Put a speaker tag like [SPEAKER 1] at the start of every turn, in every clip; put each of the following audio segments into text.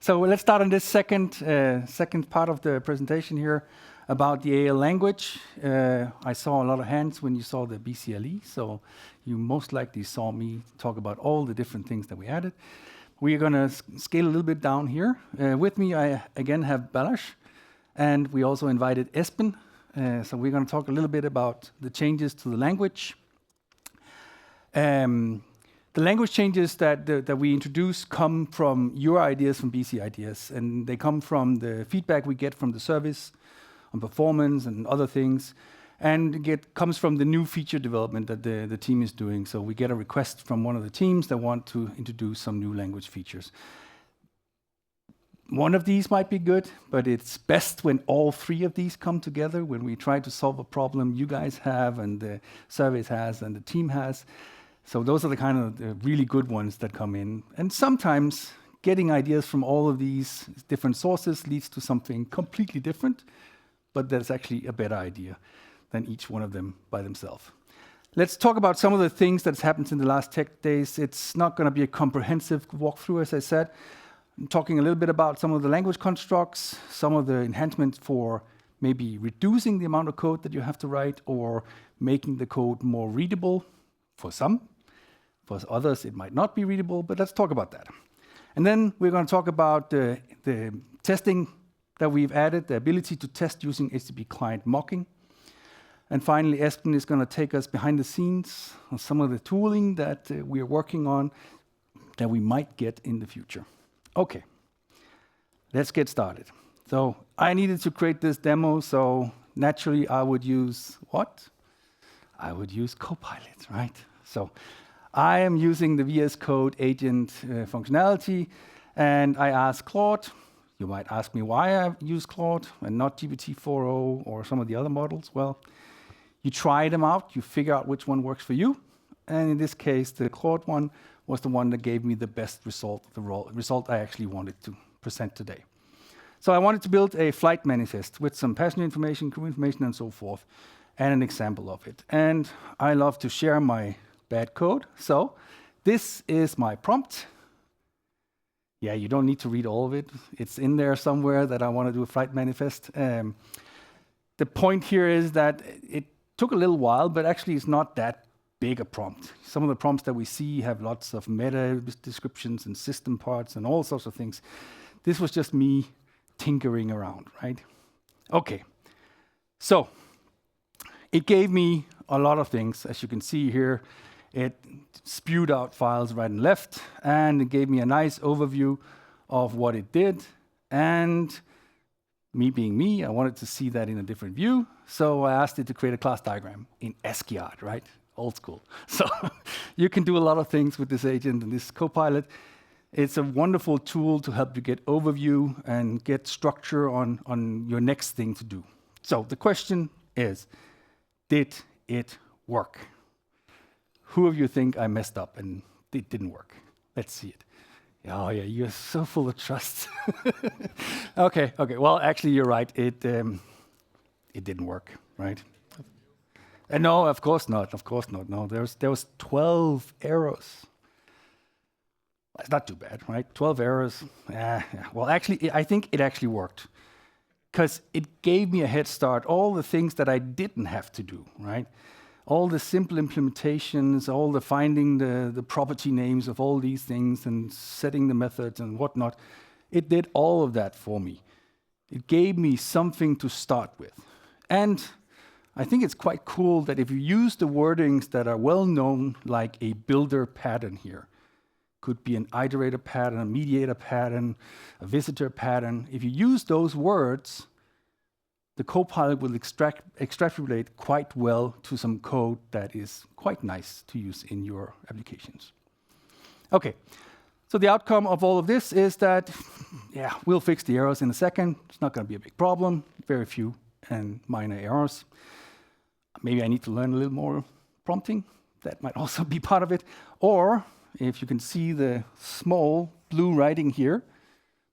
[SPEAKER 1] So let's start on this second part of the presentation here about the AL language. I saw a lot of hands when you saw the BCLE, so you most likely saw me talk about all the different things that we added. We are going to scale a little bit down here. With me, I again have Balázs, and we also invited Esben. So we're going to talk a little bit about the changes to the language. The language changes that we introduce come from your ideas from BC Ideas, and they come from the feedback we get from the service on performance and other things, and it comes from the new feature development that the team is doing. So we get a request from one of the teams that want to introduce some new language features. One of these might be good, but it's best when all three of these come together, when we try to solve a problem you guys have and the service has and the team has. So those are the kind of the really good ones that come in. And sometimes getting ideas from all of these different sources leads to something completely different, but that's actually a better idea than each one of them by themselves. Let's talk about some of the things that's happened in the last tech days. It's not going to be a comprehensive walkthrough, as I said. I'm talking a little bit about some of the language constructs, some of the enhancements for maybe reducing the amount of code that you have to write or making the code more readable for some. For others, it might not be readable, but let's talk about that. And then we're going to talk about the testing that we've added, the ability to test using HTTP client mocking. And finally, Esben is going to take us behind the scenes on some of the tooling that we are working on that we might get in the future. Okay, let's get started. So I needed to create this demo, so naturally I would use what? I would use Copilot, right? So I am using the VS Code agent functionality, and I ask Claude. You might ask me why I use Claude and not GPT-4o or some of the other models. Well, you try them out, you figure out which one works for you, and in this case, the Claude one was the one that gave me the best result, the result I actually wanted to present today. So I wanted to build a flight manifest with some passenger information, crew information, and so forth, and an example of it. And I love to share my bad code. So this is my prompt. Yeah, you don't need to read all of it. It's in there somewhere that I want to do a flight manifest. The point here is that it took a little while, but actually it's not that big a prompt. Some of the prompts that we see have lots of meta descriptions and system parts and all sorts of things. This was just me tinkering around, right? Okay, so it gave me a lot of things, as you can see here. It spewed out files right and left, and it gave me a nice overview of what it did. And me being me, I wanted to see that in a different view. So I asked it to create a class diagram in Esquiard, right? Old school. So you can do a lot of things with this agent and this Copilot. It's a wonderful tool to help you get overview and get structure on your next thing to do. So the question is, did it work? Who of you think I messed up and it didn't work? Let's see it. Oh yeah, you're so full of trust. Okay. Well, actually, you're right. It didn't work, right? No, of course not. Of course not. No, there was 12 errors. It's not too bad, right? 12 errors. Well, actually, I think it actually worked because it gave me a head start. All the things that I didn't have to do, right? All the simple implementations, all the finding the property names of all these things and setting the methods and whatnot, it did all of that for me. It gave me something to start with. And I think it's quite cool that if you use the wordings that are well known, like a builder pattern here, could be an iterator pattern, a mediator pattern, a visitor pattern. If you use those words, the Copilot will extrapolate quite well to some code that is quite nice to use in your applications. Okay, so the outcome of all of this is that, yeah, we'll fix the errors in a second. It's not going to be a big problem, very few and minor errors. Maybe I need to learn a little more prompting. That might also be part of it. Or, if you can see the small blue writing here,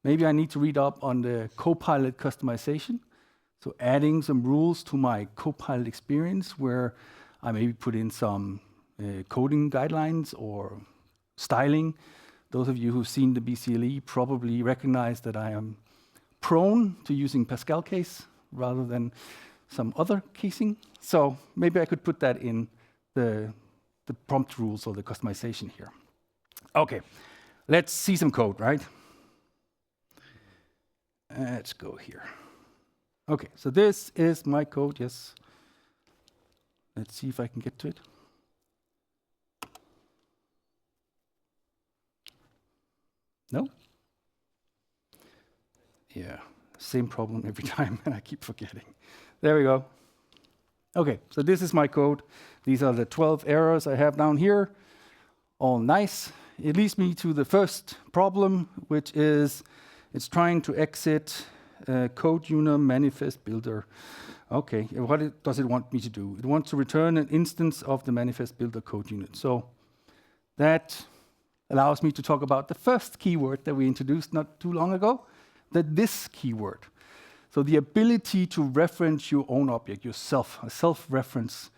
[SPEAKER 1] maybe I need to read up on the Copilot customization. So adding some rules to my Copilot experience where I maybe put in some coding guidelines or styling Those of you who've seen the BCLE probably recognize that I am prone to using Pascal case rather than some other casing. So maybe I could put that in the prompt rules or the customization here. Okay, let's see some code, right? Let's go here. Okay, so this is my code, yes. Let's see if I can get to it. No? Yeah, same problem every time, and I keep forgetting. There we go. Okay, so this is my code. These are the 12 errors I have down here. All nice. It leads me to the first problem, which is it's trying to exit code unit manifest builder. Okay, what does it want me to do? It wants to return an instance of the manifest builder code unit. So that allows me to talk about the first keyword that we introduced not too long ago, the this keyword. So the ability to reference your own object, yourself, a self-reference.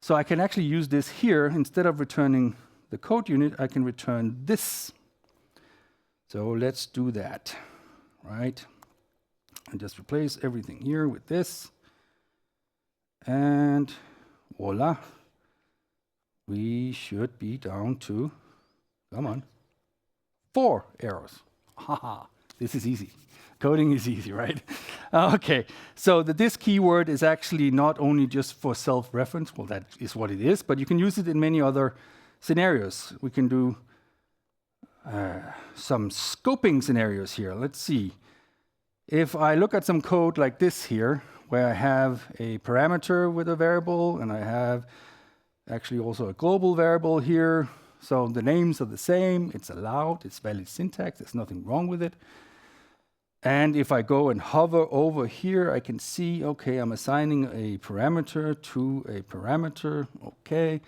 [SPEAKER 1] So I can actually use this here. Instead of returning the code unit, I can return this. So let's do that, right? And just replace everything here with this. And voila. We should be down to, come on, 4 errors. Haha, this is easy. Coding is easy, right? Okay, so the this keyword is actually not only just for self-reference, well, that is what it is, but you can use it in many other scenarios. We can do some scoping scenarios here. Let's see. If I look at some code like this here, where I have a parameter with a variable, and I have actually also a global variable here, so the names are the same, it's allowed, it's valid syntax, there's nothing wrong with it. And if I go and hover over here, I can see, okay, I'm assigning a parameter to a parameter, okay.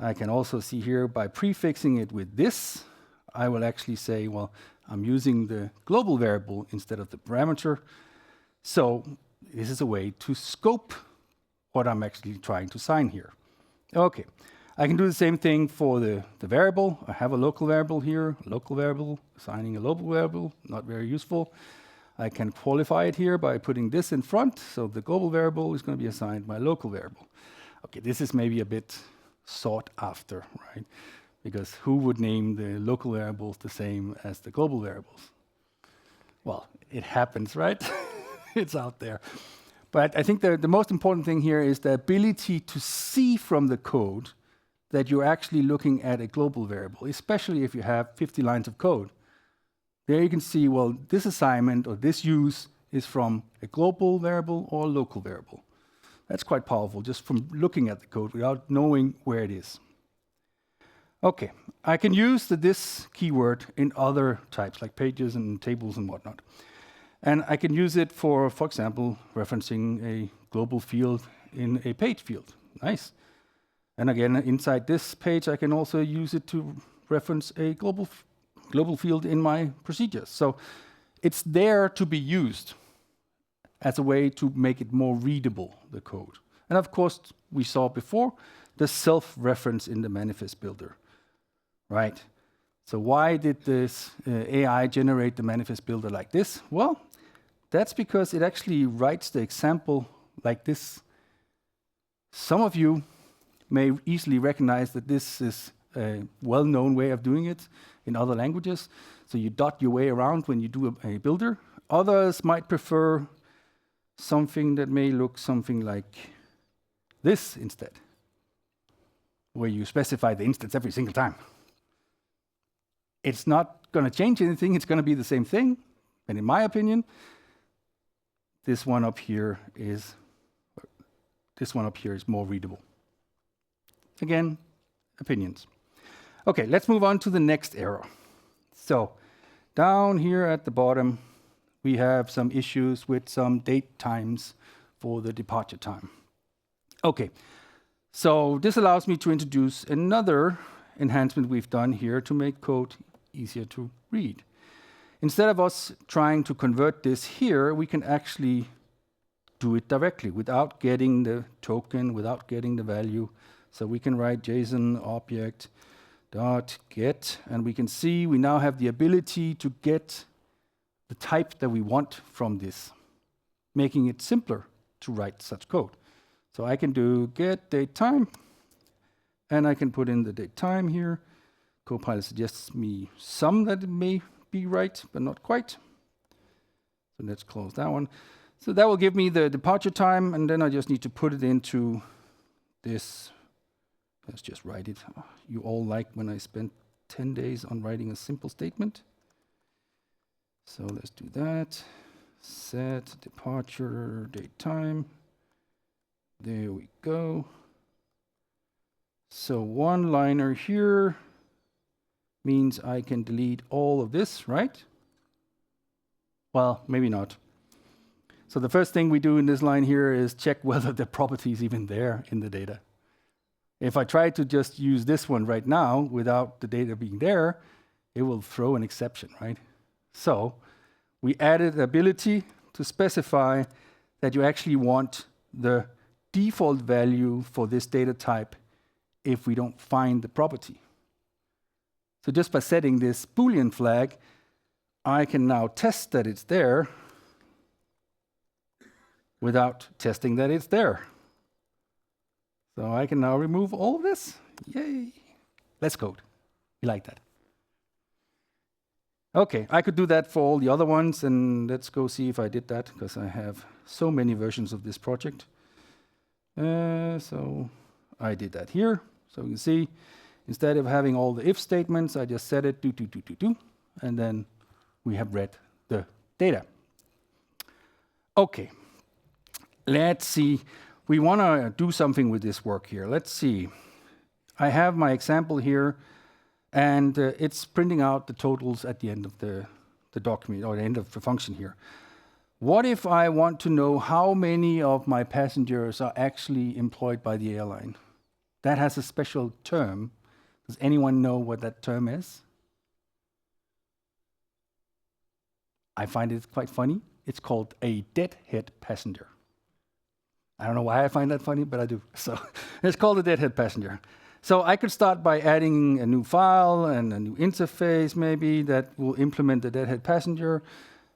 [SPEAKER 1] I can also see here by prefixing it with this, I will actually say, well, I'm using the global variable instead of the parameter. So this is a way to scope what I'm actually trying to assign here. Okay, I can do the same thing for the variable. I have a local variable here, a local variable, assigning a local variable, not very useful. I can qualify it here by putting this in front. So the global variable is going to be assigned my local variable. Okay, this is maybe a bit sought after, right? Because who would name the local variables the same as the global variables? Well, it happens, right? It's out there. But I think the most important thing here is the ability to see from the code that you're actually looking at a global variable, especially if you have 50 lines of code. There you can see, well, this assignment or this use is from a global variable or a local variable. That's quite powerful just from looking at the code without knowing where it is. Okay, I can use the this keyword in other types like pages and tables and whatnot. And I can use it for example, referencing a global field in a page field. Nice. And again, inside this page, I can also use it to reference a global field in my procedures. So it's there to be used as a way to make it more readable, the code. And of course, we saw before, the self-reference in the manifest builder, right? So why did this AI generate the manifest builder like this? Well, that's because it actually writes the example like this. Some of you may easily recognize that this is a well-known way of doing it in other languages. So you dot your way around when you do a builder. Others might prefer something that may look something like this instead, where you specify the instance every single time. It's not going to change anything. It's going to be the same thing. And in my opinion, this one up here is more readable. Again, opinions. Okay, let's move on to the next error. So down here at the bottom, we have some issues with some date times for the departure time. Okay, so this allows me to introduce another enhancement we've done here to make code easier to read. Instead of us trying to convert this here, we can actually do it directly without getting the token, without getting the value. So we can write JSON object dot get, and we can see we now have the ability to get the type that we want from this, making it simpler to write such code. So I can do get date time, and I can put in the date time here. Copilot suggests me some that it may be right, but not quite. So let's close that one. So that will give me the departure time, and then I just need to put it into this. Let's just write it. You all like when I spend 10 days on writing a simple statement. So let's do that. Set departure date time. There we go. So one liner here means I can delete all of this, right? Well, maybe not. So the first thing we do in this line here is check whether the property is even there in the data. If I try to just use this one right now without the data being there, it will throw an exception, right? So we added the ability to specify that you actually want the default value for this data type if we don't find the property. So just by setting this Boolean flag, I can now test that it's there without testing that it's there. So I can now remove all of this. Yay. Let's code. We like that. Okay, I could do that for all the other ones, and let's go see if I did that, because I have so many versions of this project. So I did that here. So you can see, instead of having all the if statements, I just set it do, and then we have read the data. Okay, let's see. We want to do something with this work here. Let's see. I have my example here, and it's printing out the totals at the end of the document, or the end of the function here. What if I want to know how many of my passengers are actually employed by the airline? That has a special term. Does anyone know what that term is? I find it quite funny. It's called a deadhead passenger. I don't know why I find that funny, but I do. So it's called a deadhead passenger. So I could start by adding a new file and a new interface maybe that will implement the deadhead passenger.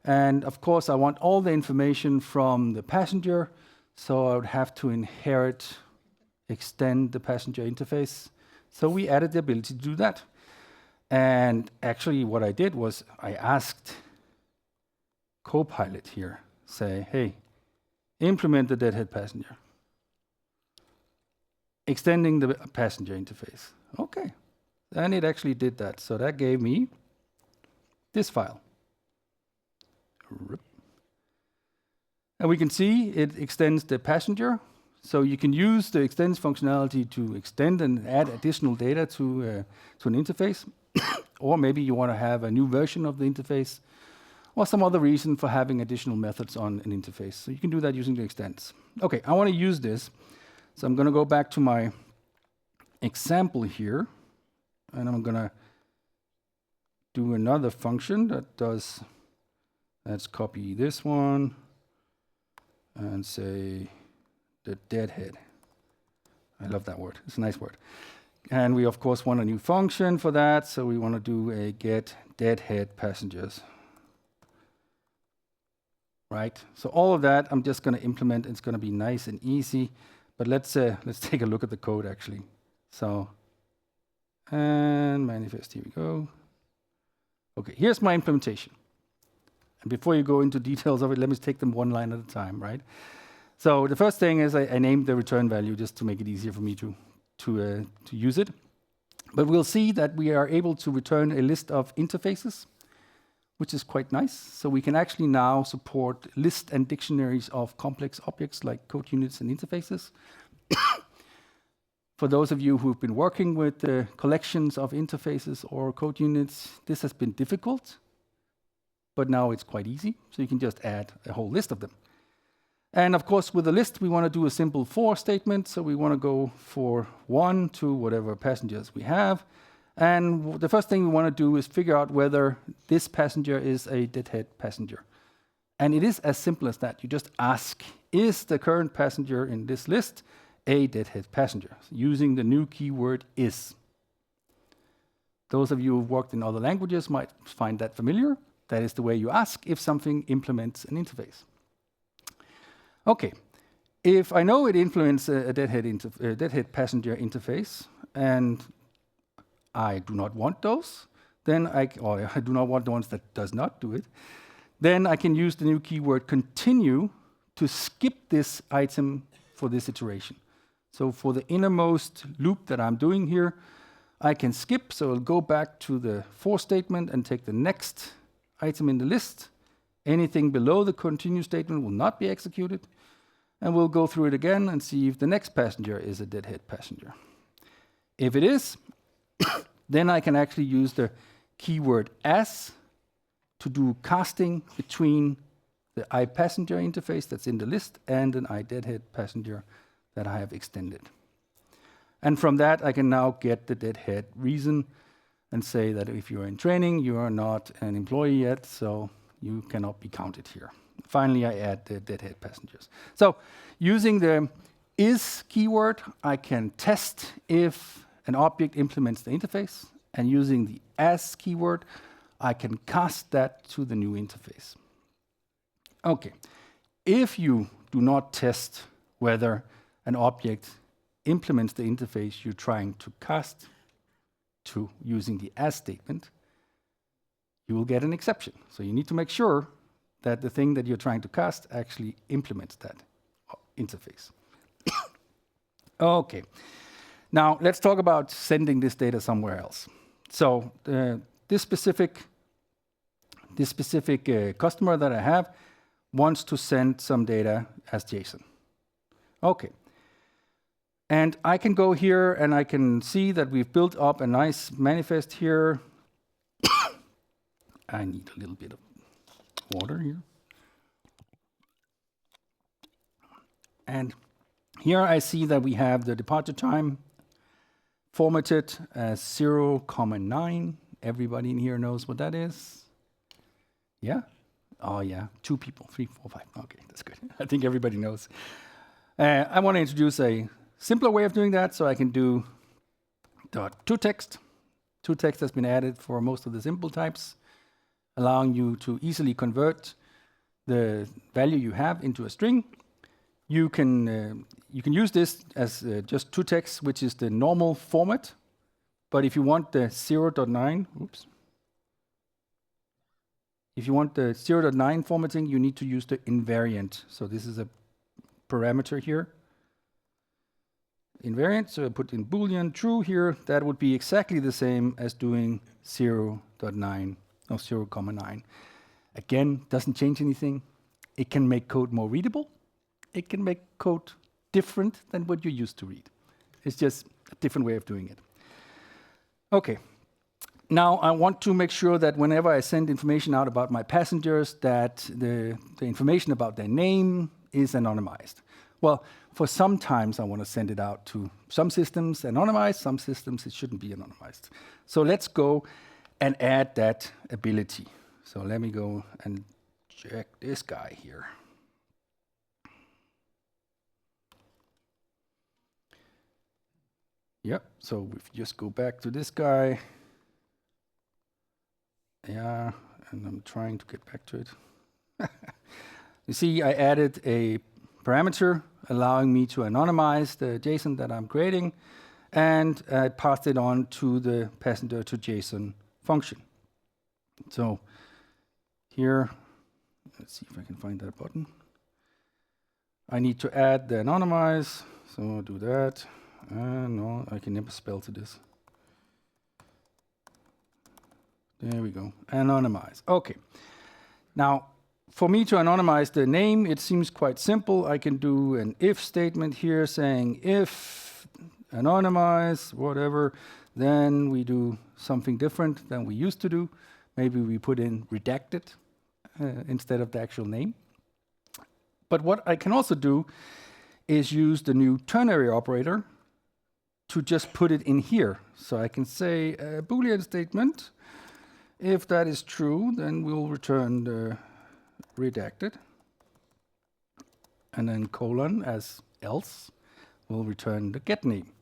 [SPEAKER 1] And of course, I want all the information from the passenger. So I would have to inherit, extend the passenger interface. So we added the ability to do that. And actually what I did was I asked Copilot here, say, hey, implement the deadhead passenger. Extending the passenger interface. Okay, and it actually did that. So that gave me this file. And we can see it extends the passenger. So you can use the extends functionality to extend and add additional data to an interface. Or maybe you want to have a new version of the interface, or some other reason for having additional methods on an interface. So you can do that using the extends. Okay, I want to use this. So I'm going to go back to my example here, and I'm going to do another function that does, let's copy this one and say the deadhead. I love that word. It's a nice word. And we, of course, want a new function for that. So we want to do a get deadhead passengers. Right? So all of that I'm just going to implement. It's going to be nice and easy. But let's take a look at the code actually. So, and manifest, here we go. Okay, here's my implementation. And before you go into details of it, let me take them one line at a time, right? So the first thing is I named the return value just to make it easier for me to use it. But we'll see that we are able to return a list of interfaces, which is quite nice. So we can actually now support lists and dictionaries of complex objects like code units and interfaces. For those of you who've been working with collections of interfaces or code units, this has been difficult, but now it's quite easy. So you can just add a whole list of them. And of course, with a list, we want to do a simple for statement. So we want to go for 1 to whatever passengers we have. And the first thing we want to do is figure out whether this passenger is a deadhead passenger. And it is as simple as that. You just ask, is the current passenger in this list a deadhead passenger? Using the new keyword is. Those of you who've worked in other languages might find that familiar. That is the way you ask if something implements an interface. Okay, if I know it implements a deadhead passenger interface, and I do not want those, then I do not want the ones that does not do it, then I can use the new keyword continue to skip this item for this iteration. So for the innermost loop that I'm doing here, I can skip, so I'll go back to the for statement and take the next item in the list. Anything below the continue statement will not be executed. And we'll go through it again and see if the next passenger is a deadhead passenger. If it is, then I can actually use the keyword as to do casting between the iPassenger interface that's in the list and an iDeadhead passenger that I have extended. And from that, I can now get the deadhead reason and say that if you're in training, you are not an employee yet, so you cannot be counted here. Finally, I add the deadhead passengers. So using the is keyword, I can test if an object implements the interface, and using the as keyword, I can cast that to the new interface. Okay, if you do not test whether an object implements the interface you're trying to cast to using the as statement, you will get an exception. So you need to make sure that the thing that you're trying to cast actually implements that interface. Okay, now let's talk about sending this data somewhere else. So this specific customer that I have wants to send some data as JSON. Okay. And I can go here and I can see that we've built up a nice manifest here. I need a little bit of water here. And here I see that we have the departure time formatted as 0,9. Everybody in here knows what that is? Yeah? Oh yeah, 2 people, 3, 4, 5. Okay, that's good. I think everybody knows. I want to introduce a simpler way of doing that, so I can do toText. toText has been added for most of the simple types, allowing you to easily convert the value you have into a string. You can use this as just toText, which is the normal format. But if you want the 0.9, if you want the 0.9 formatting, you need to use the invariant. So this is a parameter here. Invariant, so I put in Boolean true here. That would be exactly the same as doing 0.9 or 0,9. Again, doesn't change anything. It can make code more readable. It can make code different than what you used to read. It's just a different way of doing it. Okay. Now I want to make sure that whenever I send information out about my passengers, that the information about their name is anonymized. Well, for sometimes I want to send it out to some systems anonymized, some systems it shouldn't be anonymized. So let's go and add that ability. So let me go and check this guy here. Yep, so if you just go back to this guy. Yeah, and I'm trying to get back to it. You see, I added a parameter allowing me to anonymize the JSON that I'm creating, and I passed it on to the passenger to JSON function. So here, let's see if I can find that button. I need to add the anonymize, so I'll do that. No, I can never spell to this. There we go, anonymize. Okay, now for me to anonymize the name, it seems quite simple. I can do an if statement here saying if anonymize, whatever, then we do something different than we used to do. Maybe we put in redacted instead of the actual name. But what I can also do is use the new ternary operator to just put it in here. So I can say a Boolean statement. If that is true, then we'll return the redacted. And then colon as else, we'll return the get name.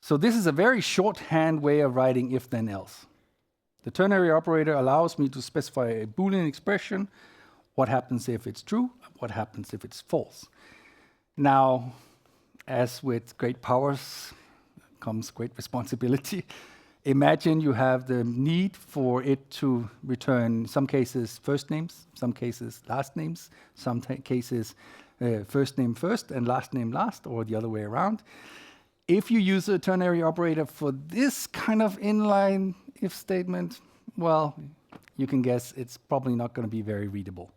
[SPEAKER 1] So this is a very shorthand way of writing if then else. The ternary operator allows me to specify a Boolean expression. What happens if it's true? What happens if it's false? Now, as with great powers comes great responsibility. Imagine you have the need for it to return, some cases, first names, some cases, last names, some cases, first name first and last name last, or the other way around. If you use a ternary operator for this kind of inline if statement, well, you can guess it's probably not going to be very readable.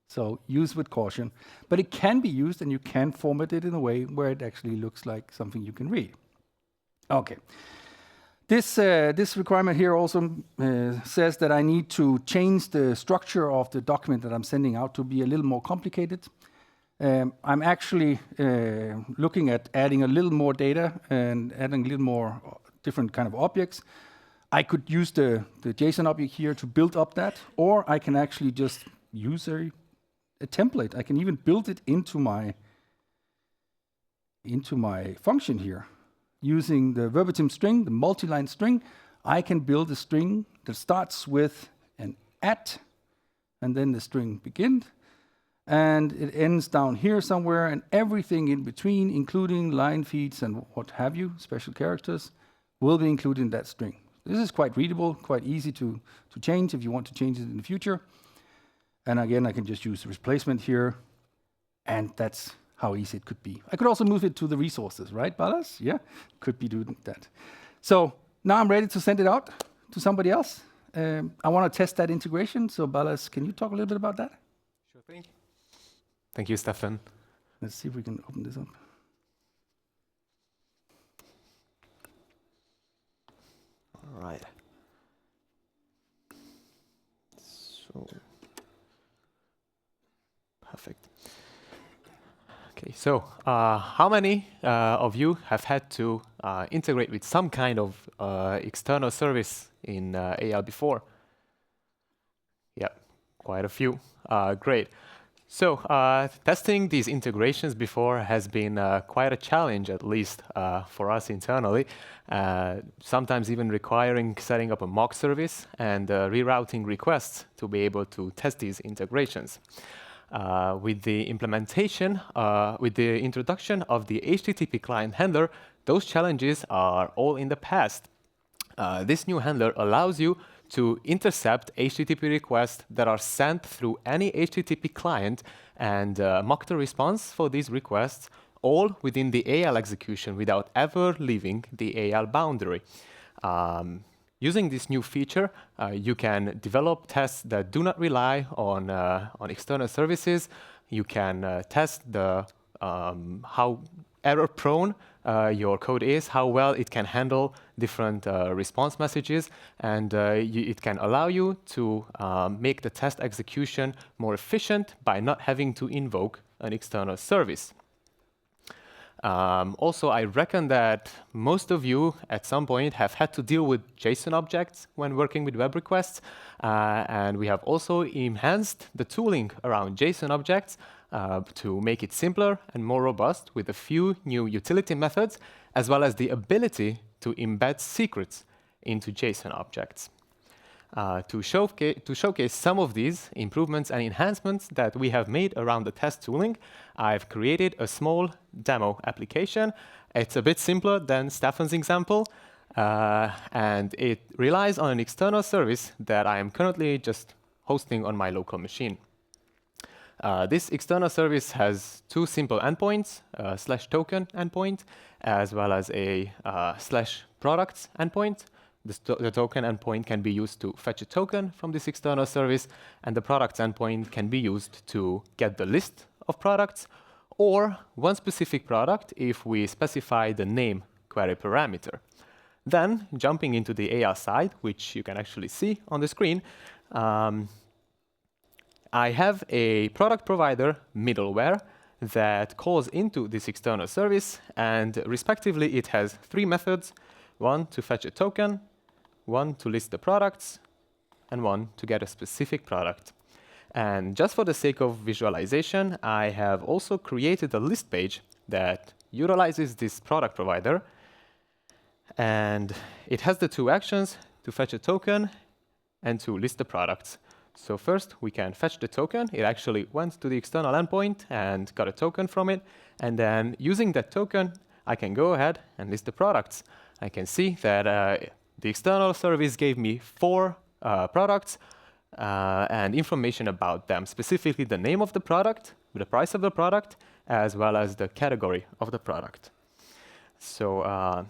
[SPEAKER 1] So use with caution. But it can be used, and you can format it in a way where it actually looks like something you can read. Okay. This requirement here also says that I need to change the structure of the document that I'm sending out to be a little more complicated. I'm actually looking at adding a little more data and adding a little more different kind of objects. I could use the JSON object here to build up that, or I can actually just use a template. I can even build it into my function here. Using the verbatim string, the multi-line string, I can build a string that starts with an @ and then the string begin, and it ends down here somewhere, and everything in between, including line feeds and what have you, special characters, will be included in that string. This is quite readable, quite easy to change if you want to change it in the future. And again, I can just use the replacement here, and that's how easy it could be. I could also move it to the resources, right, Balázs? Yeah, could be doing that. So now I'm ready to send it out to somebody else. I want to test that integration. So Balázs, can you talk a little bit about that?
[SPEAKER 2] Sure thing. Thank you, Steffen.
[SPEAKER 1] Let's see if we can open this up.
[SPEAKER 2] All right. So, perfect. Okay, so how many of you have had to integrate with some kind of external service in AL before? Yeah, quite a few. Great. So testing these integrations before has been quite a challenge, at least for us internally, sometimes even requiring setting up a mock service and rerouting requests to be able to test these integrations. With the implementation, with the introduction of the HTTP client handler, those challenges are all in the past. This new handler allows you to intercept HTTP requests that are sent through any HTTP client and mock the response for these requests, all within the AL execution without ever leaving the AL boundary. Using this new feature, you can develop tests that do not rely on external services. You can test how error-prone your code is, how well it can handle different response messages, and it can allow you to make the test execution more efficient by not having to invoke an external service. Also, I reckon that most of you at some point have had to deal with JSON objects when working with web requests, and we have also enhanced the tooling around JSON objects to make it simpler and more robust with a few new utility methods, as well as the ability to embed secrets into JSON objects. To showcase some of these improvements and enhancements that we have made around the test tooling, I've created a small demo application. It's a bit simpler than Steffen's example, and it relies on an external service that I am currently just hosting on my local machine. This external service has two simple endpoints, /token endpoint, as well as a /products endpoint. The token endpoint can be used to fetch a token from this external service, and the products endpoint can be used to get the list of products, or one specific product if we specify the name query parameter. Then, jumping into the AL side, which you can actually see on the screen, I have a product provider middleware that calls into this external service, and respectively it has three methods: one to fetch a token, one to list the products, and one to get a specific product. And just for the sake of visualization, I have also created a list page that utilizes this product provider. And it has the two actions to fetch a token and to list the products. So first, we can fetch the token. It actually went to the external endpoint and got a token from it. And then using that token, I can go ahead and list the products. I can see that the external service gave me 4 products and information about them, specifically the name of the product, the price of the product, as well as the category of the product. So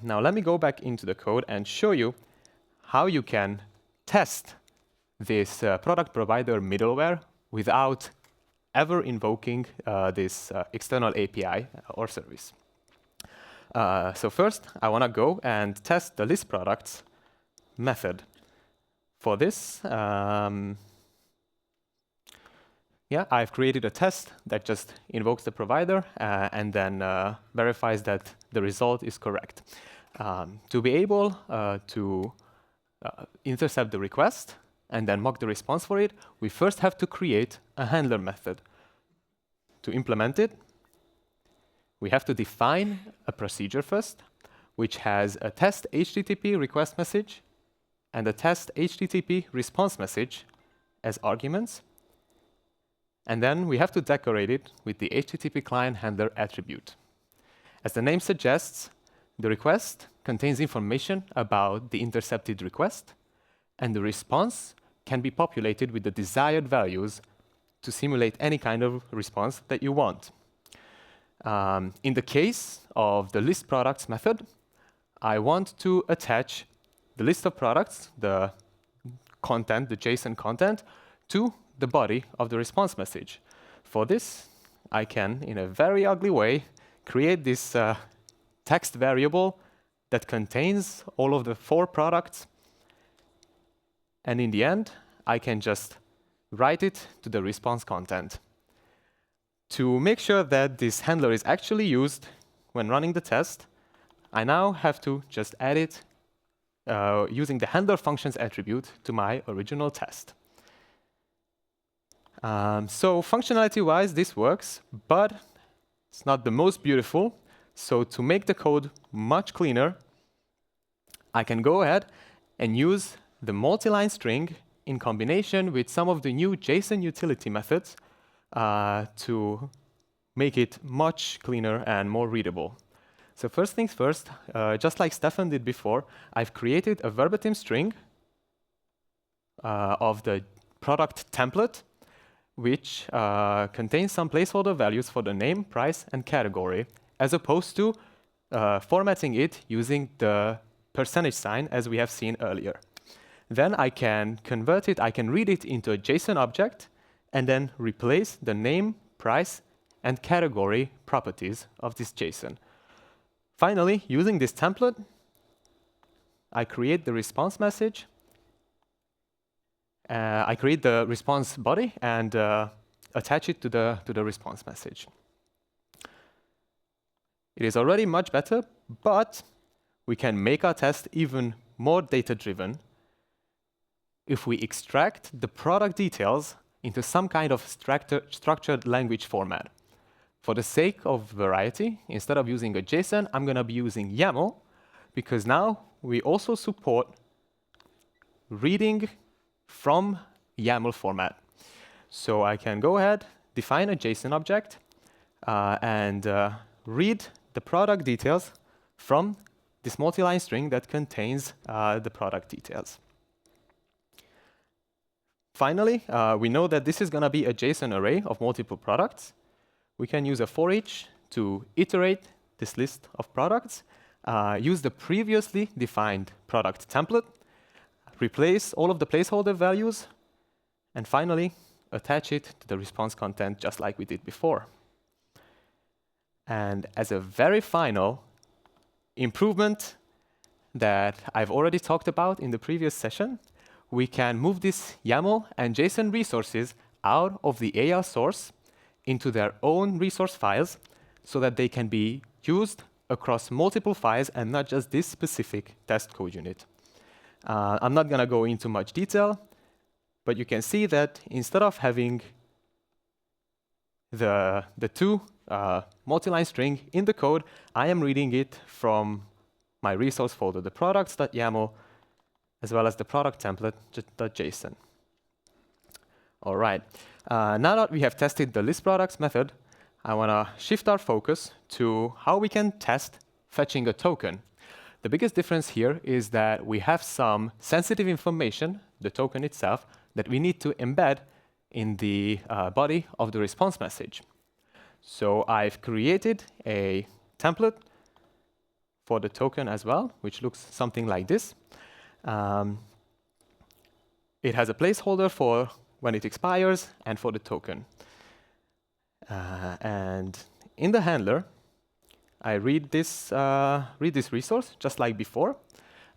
[SPEAKER 2] now let me go back into the code and show you how you can test this product provider middleware without ever invoking this external API or service. So first, I want to go and test the list products method. For this, I've created a test that just invokes the provider and then verifies that the result is correct. To be able to intercept the request and then mock the response for it, we first have to create a handler method. To implement it, we have to define a procedure first, which has a test HTTP request message and a test HTTP response message as arguments. And then we have to decorate it with the HTTP client handler attribute. As the name suggests, the request contains information about the intercepted request, and the response can be populated with the desired values to simulate any kind of response that you want. In the case of the list products method, I want to attach the list of products, the content, the JSON content, to the body of the response message. For this, I can, in a very ugly way, create this text variable that contains all of the 4 products. And in the end, I can just write it to the response content. To make sure that this handler is actually used when running the test, I now have to just add it using the handler functions attribute to my original test. So functionality-wise, this works, but it's not the most beautiful. So to make the code much cleaner, I can go ahead and use the multi-line string in combination with some of the new JSON utility methods to make it much cleaner and more readable. So first things first, just like Steffen did before, I've created a verbatim string of the product template, which contains some placeholder values for the name, price, and category, as opposed to formatting it using the percentage sign, as we have seen earlier. Then I can convert it, I can read it into a JSON object, and then replace the name, price, and category properties of this JSON. Finally, using this template, I create the response message. I create the response body and attach it to the response message. It is already much better, but we can make our test even more data-driven if we extract the product details into some kind of structured language format. For the sake of variety, instead of using a JSON, I'm going to be using YAML, because now we also support reading from YAML format. So I can go ahead, define a JSON object, and read the product details from this multi-line string that contains the product details. Finally, we know that this is going to be a JSON array of multiple products. We can use a for each to iterate this list of products, use the previously defined product template, replace all of the placeholder values, and finally, attach it to the response content just like we did before. And as a very final improvement that I've already talked about in the previous session, we can move this YAML and JSON resources out of the AL source into their own resource files so that they can be used across multiple files and not just this specific test code unit. I'm not going to go into much detail, but you can see that instead of having the two multi-line string in the code, I am reading it from my resource folder, the products.yaml, as well as the product template.json. All right. Now that we have tested the list products method, I want to shift our focus to how we can test fetching a token. The biggest difference here is that we have some sensitive information, the token itself, that we need to embed in the body of the response message. So I've created a template for the token as well, which looks something like this. It has a placeholder for when it expires and for the token. And in the handler, I read this resource just like before.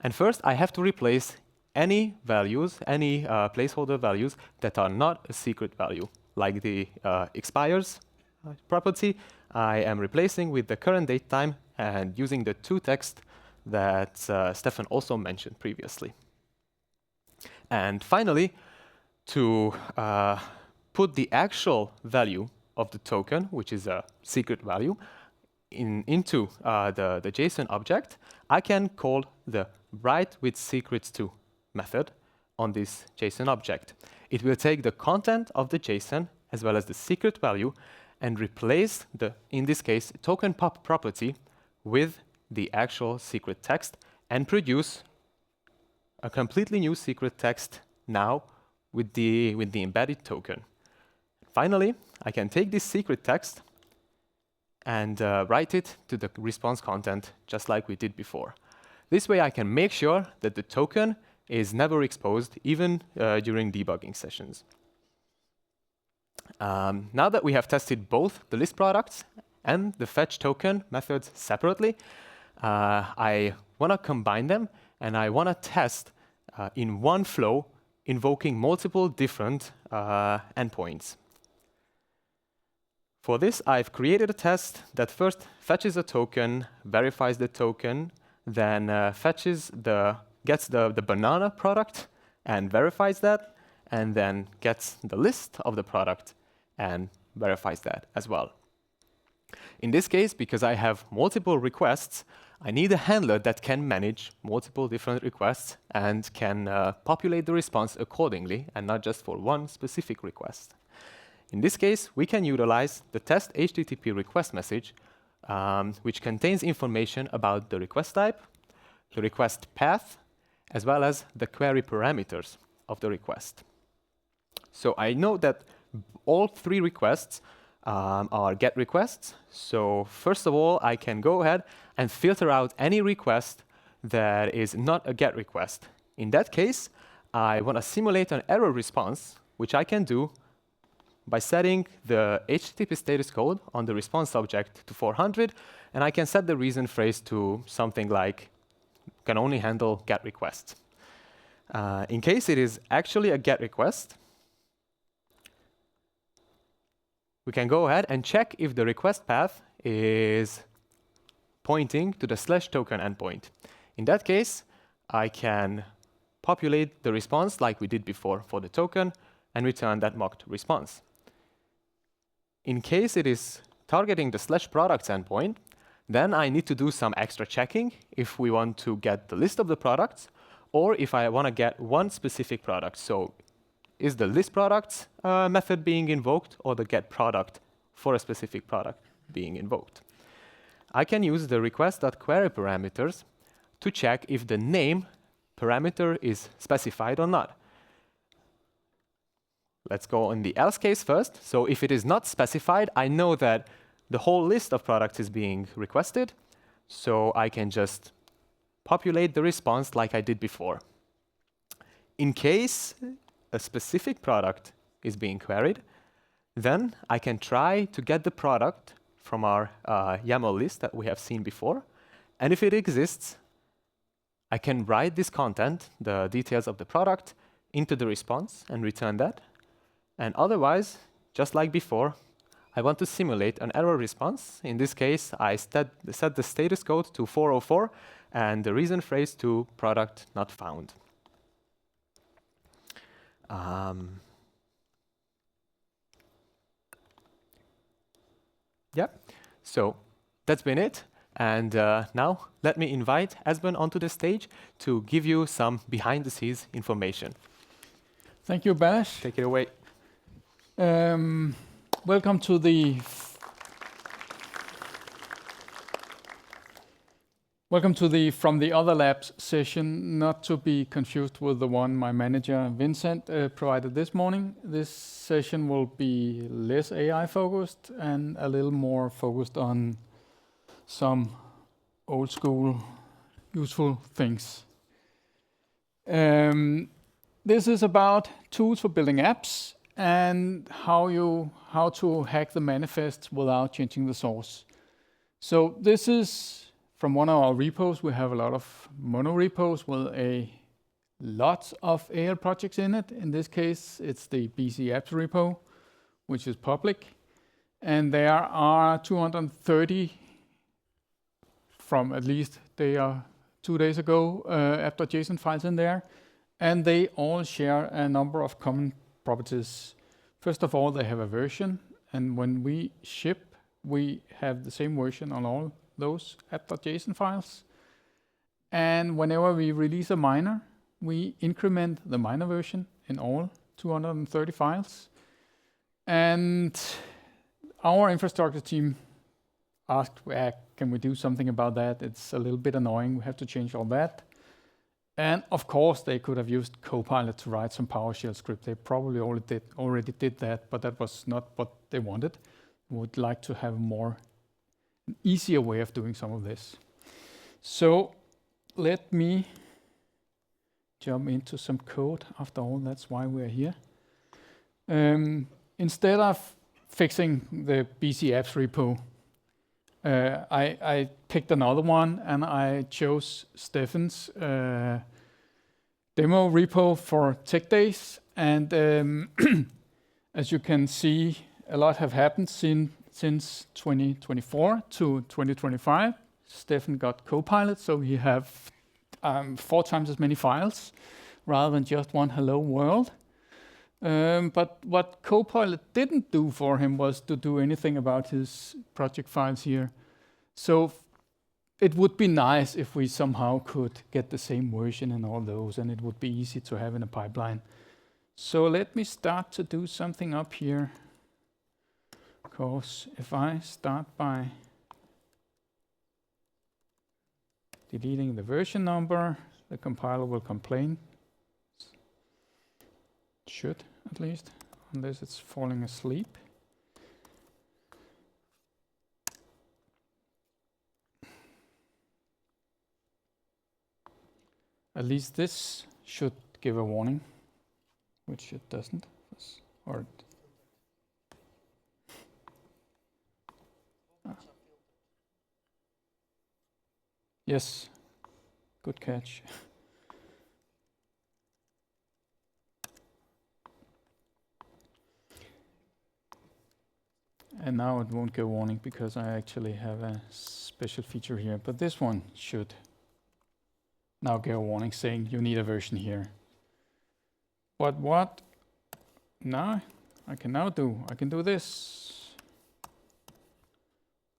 [SPEAKER 2] And first, I have to replace any values, any placeholder values that are not a secret value, like the expires property. I am replacing with the current date time and using the toText that Steffen also mentioned previously. And finally, to put the actual value of the token, which is a secret value, into the JSON object, I can call the writeWithSecrets2 method on this JSON object. It will take the content of the JSON as well as the secret value and replace the, in this case, token pop property with the actual secret text and produce a completely new secret text now with the embedded token. Finally, I can take this secret text and write it to the response content just like we did before. This way I can make sure that the token is never exposed, even during debugging sessions. Now that we have tested both the list products and the fetch token methods separately, I want to combine them and I want to test in one flow invoking multiple different endpoints. For this, I've created a test that first fetches a token, verifies the token, then gets the banana product and verifies that, and then gets the list of the product and verifies that as well. In this case, because I have multiple requests, I need a handler that can manage multiple different requests and can populate the response accordingly and not just for one specific request. In this case, we can utilize the test HTTP request message, which contains information about the request type, the request path, as well as the query parameters of the request. So I know that all three requests are GET requests. So first of all, I can go ahead and filter out any request that is not a GET request. In that case, I want to simulate an error response, which I can do by setting the HTTP status code on the response object to 400, and I can set the reason phrase to something like can only handle GET requests. In case it is actually a GET request, we can go ahead and check if the request path is pointing to the /token endpoint. In that case, I can populate the response like we did before for the token and return that mocked response. In case it is targeting the /products endpoint, then I need to do some extra checking if we want to get the list of the products or if I want to get one specific product. So is the list products method being invoked or the get product for a specific product being invoked? I can use the request.query parameters to check if the name parameter is specified or not. Let's go in the else case first. So if it is not specified, I know that the whole list of products is being requested. So I can just populate the response like I did before. In case a specific product is being queried, then I can try to get the product from our YAML list that we have seen before. And if it exists, I can write this content, the details of the product, into the response and return that. And otherwise, just like before, I want to simulate an error response. In this case, I set the status code to 404 and the reason phrase to product not found. Yeah, so that's been it. And now let me invite Esben onto the stage to give you some behind-the-scenes information.
[SPEAKER 3] Thank you, Balázs.
[SPEAKER 2] Take it away.
[SPEAKER 3] Welcome to the From the Other Labs session, not to be confused with the one my manager Vincent provided this morning. This session will be less AI focused and a little more focused on some old school useful things. This is about tools for building apps and how to hack the manifest without changing the source. So this is from one of our repos. We have a lot of mono repos with a lot of AL projects in it. In this case, it's the BC apps repo, which is public. And there are 230 from at least 2 days ago app.json files in there. And they all share a number of common properties. First of all, they have a version. And when we ship, we have the same version on all those app.json files. And whenever we release a minor, we increment the minor version in all 230 files. And our infrastructure team asked, can we do something about that? It's a little bit annoying. We have to change all that. And of course, they could have used Copilot to write some PowerShell script. They probably already did that, but that was not what they wanted. We would like to have an easier way of doing some of this. So let me jump into some code. After all, that's why we're here. Instead of fixing the BC apps repo, I picked another one and I chose Steffen's demo repo for TechDays. And as you can see, a lot have happened since 2024 to 2025. Steffen got Copilot, so we have 4 times as many files rather than just one hello world. But what Copilot didn't do for him was to do anything about his project files here. So it would be nice if we somehow could get the same version in all those, and it would be easy to have in a pipeline. So let me start to do something up here. Because if I start by deleting the version number, the compiler will complain. Should, at least, unless it's falling asleep. At least this should give a warning, which it doesn't. Or yes, good catch. And now it won't give warning because I actually have a special feature here. But this one should now give a warning saying you need a version here. But what now I can now do? I can do this.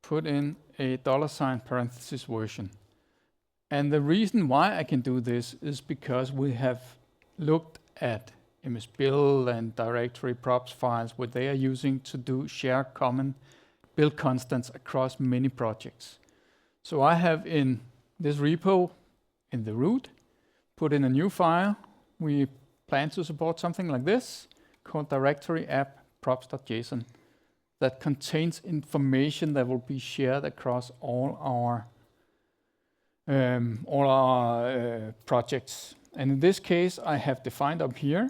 [SPEAKER 3] Put in a $ parenthesis version. And the reason why I can do this is because we have looked at MS build and directory props files, what they are using to do share common build constants across many projects. So I have in this repo, in the root, put in a new file. We plan to support something like this called directory.app.props.json that contains information that will be shared across all our projects. And in this case, I have defined up here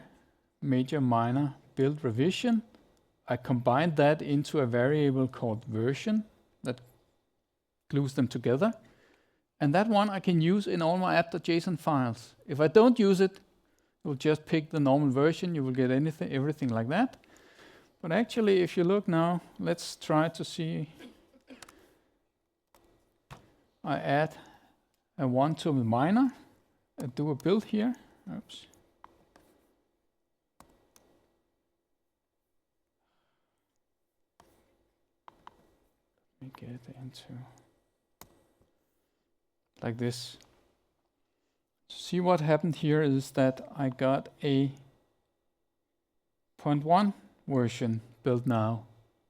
[SPEAKER 3] major, minor, build, revision. I combined that into a variable called version that glues them together. And that one I can use in all my app.json files. If I don't use it, it will just pick the normal version. You will get everything like that. But actually, if you look now, let's try to see. I add a 1 to the minor. I do a build here. Oops. Let me get into like this. See what happened here is that I got a 0.1 version built now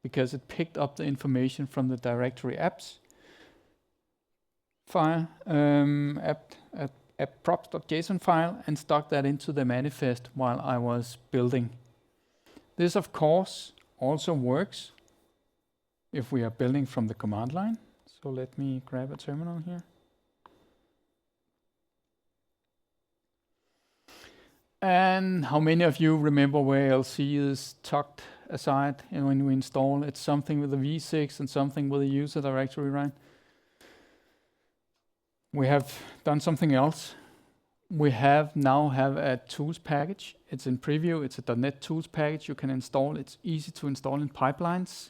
[SPEAKER 3] because it picked up the information from the directory apps file, app.props.json file, and stuck that into the manifest while I was building. This, of course, also works if we are building from the command line. So let me grab a terminal here. And how many of you remember where LC is tucked aside and when we install? It's something with a v6 and something with a user directory, right? We have done something else. We now have a tools package. It's in preview. It's a .NET tools package you can install. It's easy to install in pipelines.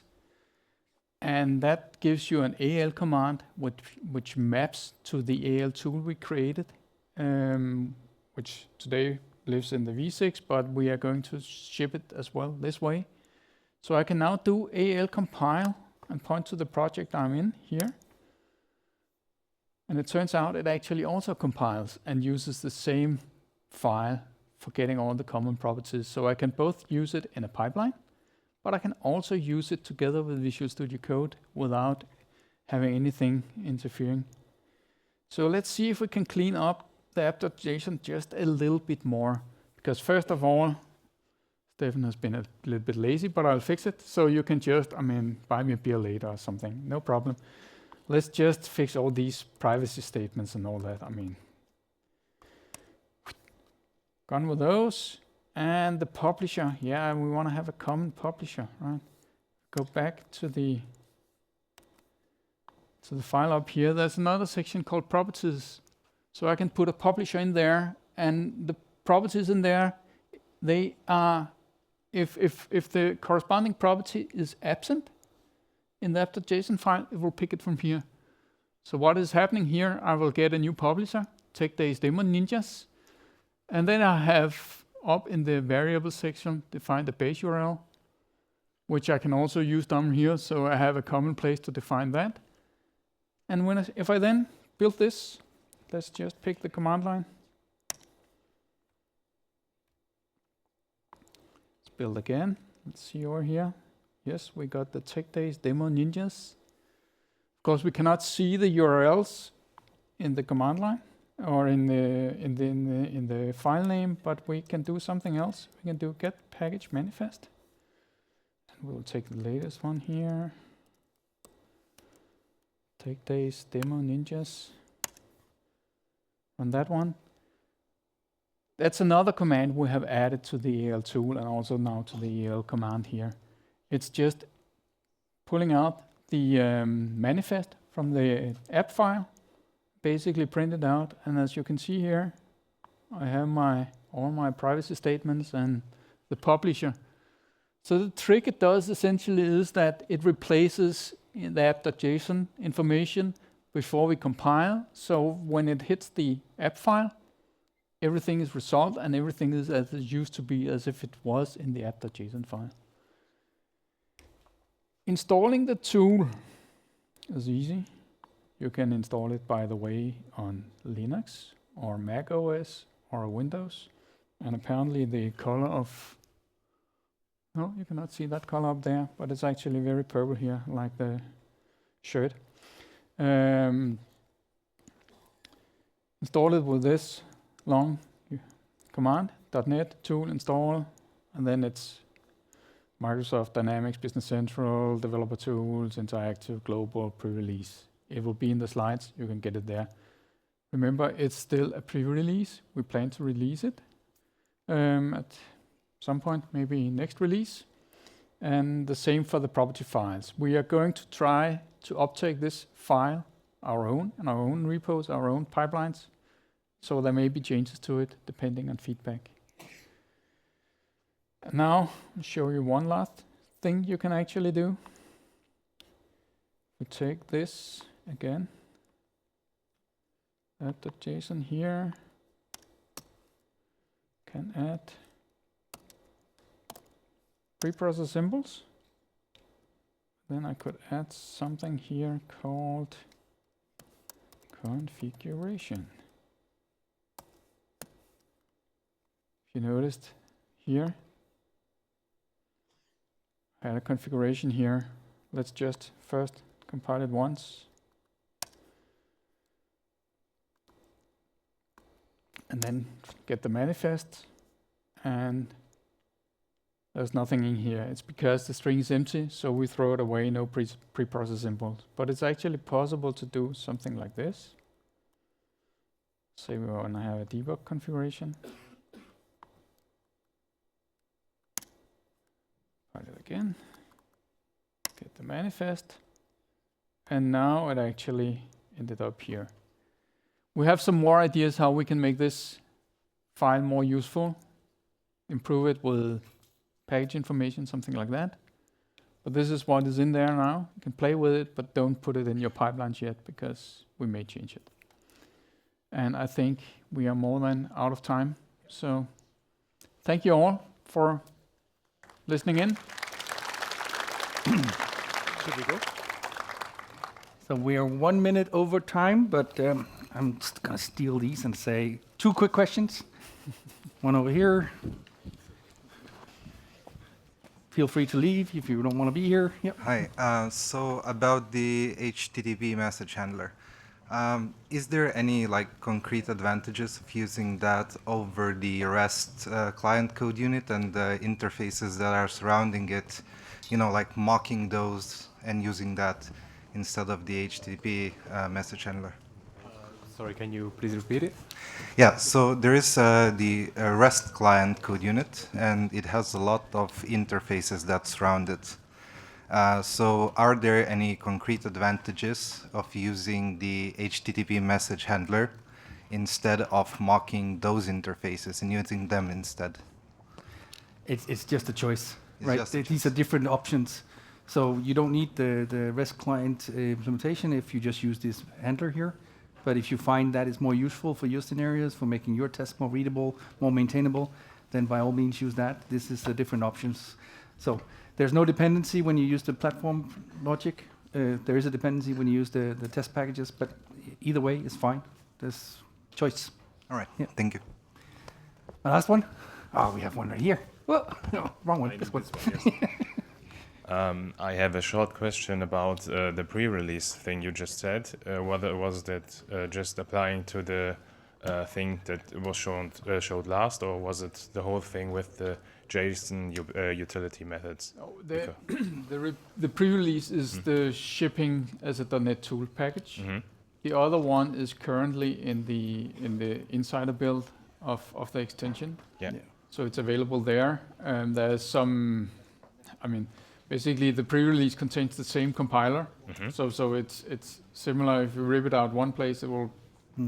[SPEAKER 3] And that gives you an AL command which maps to the AL tool we created, which today lives in the v6, but we are going to ship it as well this way. So I can now do AL compile and point to the project I'm in here. And it turns out it actually also compiles and uses the same file for getting all the common properties. So I can both use it in a pipeline, but I can also use it together with Visual Studio Code without having anything interfering. So let's see if we can clean up the app.json just a little bit more. Because first of all, Steffen has been a little bit lazy, but I'll fix it. So you can just, buy me a beer later or something, no problem. Let's just fix all these privacy statements and all that. Gone with those. And the publisher, yeah, we want to have a common publisher, right? Go back to the file up here. There's another section called properties. So I can put a publisher in there, and the properties in there, they are, if the corresponding property is absent in the app.json file, it will pick it from here. So what is happening here, I will get a new publisher, TechDays Demo Ninjas, and then I have up in the variable section defined the base URL, which I can also use down here, so I have a common place to define that. And if I then build this, let's just pick the command line. Let's build again. Let's see over here. Yes, we got the TechDays Demo Ninjas. Of course, we cannot see the URLs in the command line or in the file name, but we can do something else. We can do get package manifest. And we'll take the latest one here. TechDays Demo Ninjas. On that one. That's another command we have added to the AL tool and also now to the AL command here. It's just pulling out the manifest from the app file, basically printed out. And as you can see here, I have all my privacy statements and the publisher. So the trick it does essentially is that it replaces the app.json information before we compile. So when it hits the app file, everything is resolved and everything is as it used to be, as if it was in the app.json file. Installing the tool is easy. You can install it, by the way, on Linux or Mac OS or Windows. And apparently the color of, no, you cannot see that color up there, but it's actually very purple here, like the shirt. Install it with this long command, .NET tool install, and then it's Microsoft Dynamics, Business Central, Developer Tools, Interactive, Global, Pre-release. It will be in the slides, you can get it there. Remember, it's still a pre-release. We plan to release it at some point, maybe next release. And the same for the property files. We are going to try to uptake this file, our own, in our own repos, our own pipelines. So there may be changes to it depending on feedback. And now I'll show you one last thing you can actually do. We take this again, app.json here, can add preprocess symbols. Then I could add something here called configuration. If you noticed here, I had a configuration here. Let's just first compile it once. And then get the manifest. And there's nothing in here. It's because the string is empty, so we throw it away, no preprocess symbols. But it's actually possible to do something like this. Say we want to have a debug configuration. Find it again. Get the manifest. And now it actually ended up here. We have some more ideas how we can make this file more useful. Improve it with package information, something like that. But this is what is in there now. You can play with it, but don't put it in your pipelines yet because we may change it. And I think we are more than out of time. So thank you all for listening in.
[SPEAKER 2] Should we go?
[SPEAKER 1] So we are 1 minute over time, but I'm just going to steal these and say 2 quick questions. One over here. Feel free to leave if you don't want to be here. Yep.
[SPEAKER 4] Hi. So about the HTTP message handler, is there any concrete advantages of using that over the REST client code unit and the interfaces that are surrounding it? Like mocking those and using that instead of the HTTP message handler.
[SPEAKER 2] Sorry, can you please repeat it?
[SPEAKER 4] Yeah, so there is the REST client code unit, and it has a lot of interfaces that surround it. So are there any concrete advantages of using the HTTP message handler instead of mocking those interfaces and using them instead?
[SPEAKER 1] It's just a choice,
[SPEAKER 4] It's
[SPEAKER 1] right?
[SPEAKER 4] just a
[SPEAKER 1] These
[SPEAKER 4] choice.
[SPEAKER 1] are different options. So you don't need the REST client implementation if you just use this handler here. But if you find that is more useful for your scenarios, for making your tests more readable, more maintainable, then by all means use that. This is the different options. So there's no dependency when you use the platform logic. There is a dependency when you use the test packages, but either way is fine. There's choice.
[SPEAKER 4] All right,
[SPEAKER 1] Yeah.
[SPEAKER 4] thank you.
[SPEAKER 1] My last one? Oh, we have one right here. Well, no, wrong one. This one.
[SPEAKER 5] I have a short question about the pre-release thing you just said. Whether was that just applying to the thing that was showed last, or was it the whole thing with the JSON utility methods?
[SPEAKER 3] Oh, the pre-release is the shipping as a .NET tool package.
[SPEAKER 5] Mm-hmm.
[SPEAKER 3] The other one is currently in the insider build of the extension.
[SPEAKER 5] Yeah.
[SPEAKER 3] So it's available there. There's some, basically the pre-release contains the same compiler.
[SPEAKER 5] Mm-hmm.
[SPEAKER 3] So it's similar. If you rip it out one place, it will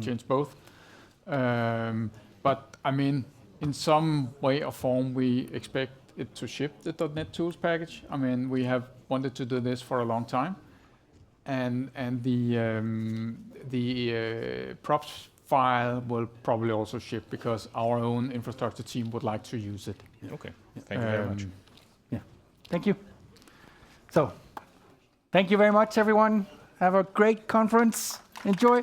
[SPEAKER 3] change both. But in some way or form, we expect it to ship the .NET Tools package. We have wanted to do this for a long time, and the props file will probably also ship because our own infrastructure team would like to use it.
[SPEAKER 5] Okay. Thank you very much.
[SPEAKER 1] Yeah. Thank you. So, thank you very much, everyone. Have a great conference. Enjoy.